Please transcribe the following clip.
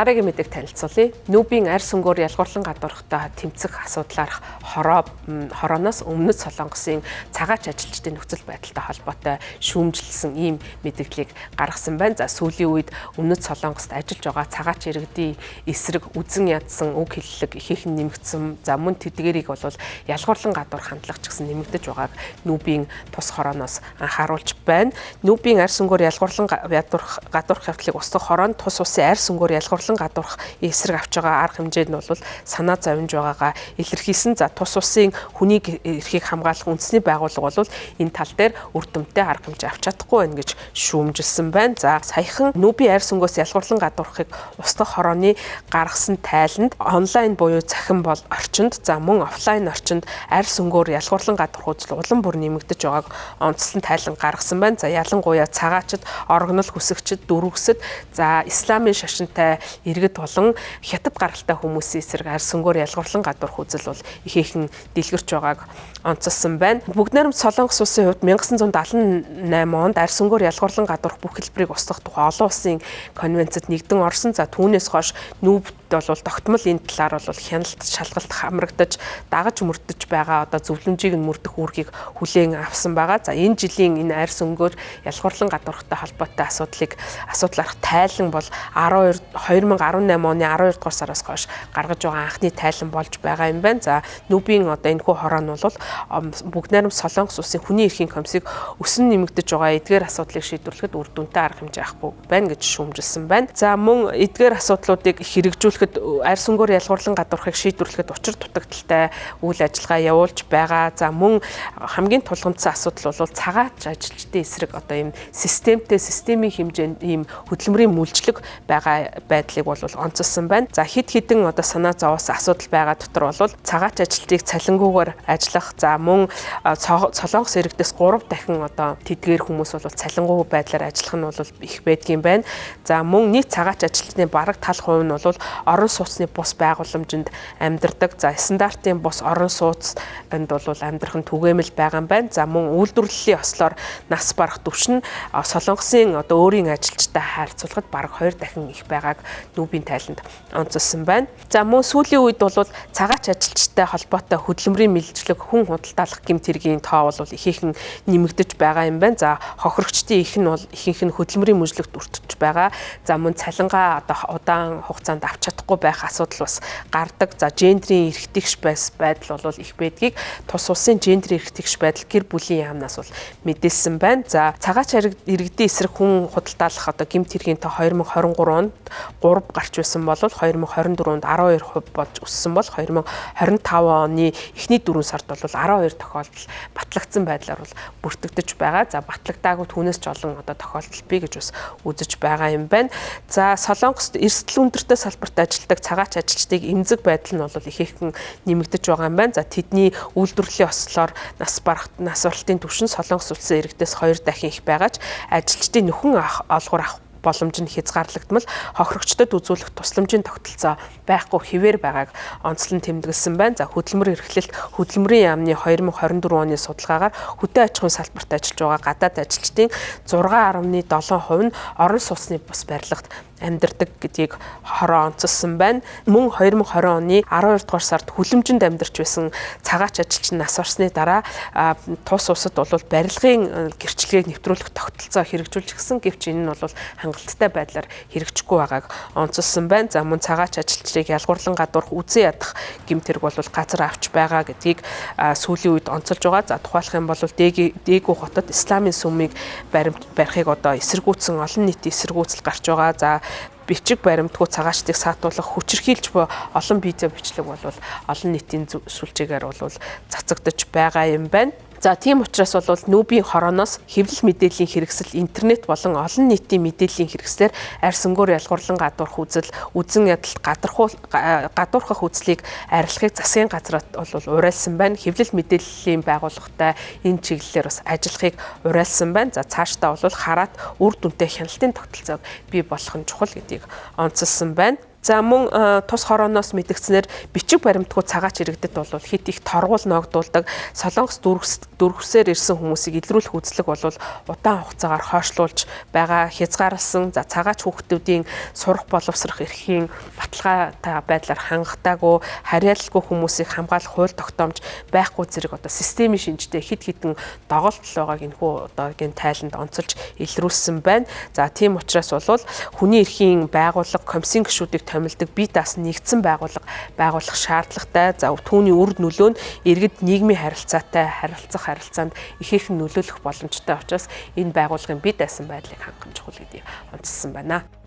Дараагийн мэдээг танилцуулъя. Нүүбийн арь сүнгөөр ялгуурлан гадуурхтаа тэмцэх асуудлаарх хорооноос өмнөд Солонгосын цагаач ажилчдын нөхцөл байдалтай холбоотой шүүмжилсэн ийм мэдээллийг гаргасан байна. За сүүлийн үед өмнөд Солонгост ажиллаж байгаа цагаач иргэдийн эсрэг үзэн ядсан үг хэллэг ихээхэн нэмэгдсэн. За мөн тэдгэрийг бол ялгуурлан гадуурх хандлага ч гэсэн нэмэгдэж байгааг Нүүбийн тус хорооноос анхааруулж байна. Нүүбийн арь сүнгөөр ялгуурлан гадуурх явдлыг устгах хороонд тус улсын арь сүнгөөр ялгуурлан гадуурх эсрэг авч байгаа арга хэмжээнд нь бол санаа зовж байгаагаа илэрхийлсэн. За тус улсын хүнийг эрхийг хамгаалах үндэсний байгууллага бол энэ тал дээр үр дүнтэй арга хэмжээ авч чадахгүй байна гэж шүүмжилсэн байна. За саяхан Нүүбийн арь сүнгөөс ялгуурлан гадуурхыг устгах хорооны гаргасан тайланд онлайн буюу цахим бол орчинд за мөн офлайн орчинд арь сүнгөөр ялгуурлан гадуурх үзэл улам бүр нэмэгдэж байгааг онцлон тайлан гаргасан байна. За ялангуяа цагаачд, орогнол хүсэгчд, дөрвөсөд за исламын шашинтай иргэд болон хятад гаралтай хүмүүсийн эсрэг арь сүнгөөр ялгуурлан гадуурх үзэл бол ихээхэн дэлгэрч байгааг онцлсон байна. Бүгд найрамд Солонгос улсын хувьд 1978 онд арь сүнгөөр ялгуурлан гадуурх бүх хэлбэрийг устгах тухай олон улсын конвенцэд нэгдэн орсон. За түүнээс хойш Нүүбд бол тогтмол энэ талаар бол хяналт шалгалт хамрагдаж дагаж мөрдөж байгаа одоо зөвлөмжийг нь мөрдөх үүргийг хүлээн авсан байгаа. За энэ жилийн энэ арь сүнгөөр ялгуурлан гадуурхтай холбоотой асуудлаарх тайлан бол 2018 оны 12 дугаар сараас хойш гаргаж байгаа анхны тайлан болж байгаа юм байна. За Нүүбийн одоо энэхүү хороо нь бол бүгд найрамд Солонгос улсын хүний эрхийн комиссийг өсөн нэмэгдэж байгаа эдгээр асуудлыг шийдвэрлэхэд үр дүнтэй арга хэмжээ авахгүй байна гэж шүүмжилсэн байна. За мөн эдгээр асуудлуудыг хэрэгжүүлэхэд арь сүнгөөр ялгуурлан гадуурхыг шийдвэрлэхэд учир дутагдaltaй үйл ажиллагаа явуулж байгаа. За мөн хамгийн тулгымдсан асуудал бол цагаач ажилчдын эсрэг одоо ийм системийн хэмжээнд ийм хөдөлмөрийн мүлжлэг байгаа байдлыг бол онцлсон байна. За хэд хэдэн одоо санаа зовоосон асуудал байгаа дотор бол цагаач ажилтныг цалингуугаар ажиллах за мөн Солонгос иргэдээс 3 дахин одоо тэдгээр хүмүүс бол цалингуу байдлаар ажиллах нь бол их байдгийн байна. За мөн нийт цагаач ажилтны бараг тал хувь нь бол орон сууцны бус байгууламжинд амьдардаг. За стандартын бус орон сууцнд бол амьдрах нь түгээмэл байгаа юм байна. За мөн үйлдвэрлэлийн ослоор нас барах түвшин Солонгосын одоо өөрийн ажилчтай харьцуулахад бараг 2 дахин их байгааг Нүүбийн тайланд онцлсон байна. За мөн сүүлийн үед бол цагаач ажилчтай холбоотой хөдөлмөрийн мэлжлэг хүн худалдаалах гэмт хэргийн тоо бол ихээхэн нэмэгдэж байгаа юм байна. За хохирогчдын ихэнх нь хөдөлмөрийн мүжлэгт өртөж байгаа. За мөн цалингаа одоо удаан хугацаанд авч чадахгүй байх асуудал бас гардаг. За гендрийн эрхтгийгч байдал бол их байдгийг тус улсын гендрийн эрхтгийгч байдал гэр бүлийн яамнаас бол мэдээлсэн байна. За цагаач иргэдийн эсрэг хүн худалдаалах одоо гэмт хэргийн тоо 2023 онд 3 гарч байсан бол 2024 онд 12% болж өссөн бол 2025 оны эхний 4 сард бол 12 тохиолдол батлагдсан байдлаар бол бүртгэгдэж байгаа. За батлагдаагүй түүнээс ч олон одоо тохиолдол бий гэж бас үзэж байгаа юм байна. За Солонгост эрсдэл өндөртэй салбарт ажилладаг цагаач ажилчдыг эмзэг байдал нь бол ихээхэн нэмэгдэж байгаа юм байна. За тэдний үйлдвэрлэлийн ослоор нас барах нас баралтын түвшин Солонгос улсын иргэдээс 2 дахин их байгаач ажилчдын нөхөн олгор авах боломж нь хязгаарлагдмал хохирогчдод үзүүлэх тусламжийн тогтолцоо байхгүй хэвээр байгааг онцлон тэмдэглэсэн байна. За хөдөлмөр эрхлэлт хөдөлмөрийн яамны 2024 оны судалгаагаар хөдөө аж ахуйн салбарт ажиллаж байгаа гадаад ажилчдын 6.7% нь орон сууцны бус барилгад амьдардаг гэдгийг хороо онцлсон байна. Мөн 2020 оны 12 дугаар сард хүлэмжинд амьдарч байсан цагаач ажилчин нас барсны дараа тус улсад бол барилгын гэрчлэгийг нэвтрүүлэх тогтолцоо хэрэгжүүлж гисэн гэвч энэ нь бол хангалттай байдлаар хэрэгжихгүй байгааг онцлсон байна. За мөн цагаач ажилчдыг ялгуурлан гадуурх үзэн ядах гэмтэрэг бол газар авч байгаа гэдгийг сүүлийн үед онцолж байгаа. За тухайлах юм бол Дээгүү хотод исламын сүмийг барихыг одоо эсэргүүцсэн олон нийтийн эсэргүүцэл гарч байгаа. За бичиг баримтгүй цагаачдыг саатуулах хүчирхийлж буй олон видео бичлэг бол олон нийтийн сүлжээгээр бол цацагдж байгаа юм байна. За тийм учраас бол Нүүбийн хорооноос хэвлэл мэдээллийн хэрэгсэл интернет болон олон нийтийн мэдээллийн хэрэгслэр арь сүнгөөр ялгуурлан гадуурх үзэл үзэн ядалт гадуурхах үзлийг арилгахыг засгийн газраад бол уриалсан байна. Хэвлэл мэдээллийн байгууллагатай энэ чиглэлээр бас ажиллахыг уриалсан байна. За цаашдаа бол хараад үр дүнтэй хяналтын тогтолцоог бий болгох нь чухал гэдгийг онцлсон байна. За мөн тус хорооноос мэдгдснээр бичиг баримтгүй цагаач иргэдэд бол хит их торгуул ногдуулдаг. Солонгос дүүргсээр ирсэн хүмүүсийг илрүүлэх үзлэг бол удаан хугацаагаар хойшлуулж байгаа, хязгаарласан. За цагаач хүүхдүүдийн сурах боловсрох эрхийн баталгаатай байдлаар хангалтаагүй, харьяалалгүй хүмүүсийг хамгаалах хууль тогтоомж байхгүй зэрэг одоо системийн шинжтэй хид хідэн доголдол байгааг энэхүү одоогийн тайланд онцолж илрүүлсэн байна. За тийм учраас бол хүний эрхийн байгууллага комиссийн гишүүдийг томилдог бие даасан нэгдсэн байгуулах шаардлагатай. За түүний үр нөлөө нь иргэд нийгмийн харилцаанд ихээхэн нөлөөлөх боломжтой учраас энэ байгууллагын бие даасан байдлыг хангах чухал гэдгийг онцлсан байна.